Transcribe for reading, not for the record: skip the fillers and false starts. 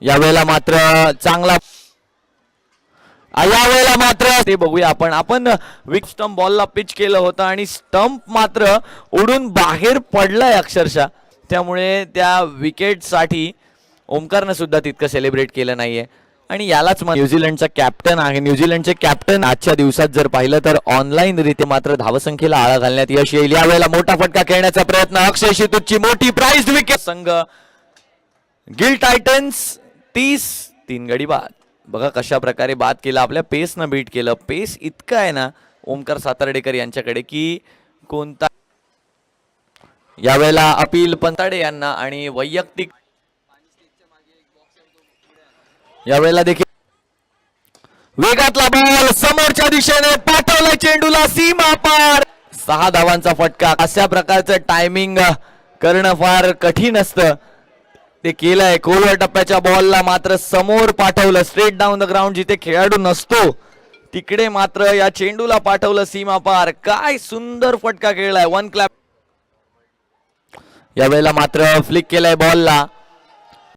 यावेळेला मात्र चांगला यावेळेला मात्र ते बघूया आपण विक स्टंप बॉलला पिच केलं होतं आणि स्टंप मात्र उडून बाहेर पडलाय अक्षरशः. त्यामुळे त्या विकेटसाठी ओमकारनं सुद्धा तितकं सेलिब्रेट केलं नाहीये. आणि यालाच न्यूझीलंडचा कॅप्टन आहे. न्यूझीलंडचे कॅप्टन आजच्या दिवसात जर पाहिलं तर ऑनलाईन रीते मात्र धावसंख्येला आळा घालण्यात यश येईल. यावेळेला मोठा फटका खेळण्याचा प्रयत्न अक्षय शितूची मोठी प्राइज विकेट. संघ गिल टायटन्स 30 गडी बाद. बघा कशा प्रकारे बाद केला, आपल्या पेसनं बीट केलं. पेस इतकं आहे ना ओमकार सातार्डेकर यांच्याकडे की कोणता. यावेळेला अपील पंताडे यांना आणि वैयक्तिक यावेळेला देखील वेगातला बॉल समोरच्या दिशेने पाठवला, चेंडूला सीमा पार. 6 धावांचा फटका. अशा प्रकारचं टायमिंग करणं फार कठीण असतं, ते केलंय. खोलवर टप्प्याच्या बॉलला मात्र समोर पाठवलं, स्ट्रेट डाऊन द ग्राउंड. जिथे खेळाडू नसतो तिकडे मात्र या चेंडूला पाठवलं सीमा पार. काय सुंदर फटका खेळलाय. 1 क्लॅप. यावेळेला मात्र फ्लिक केलाय बॉलला.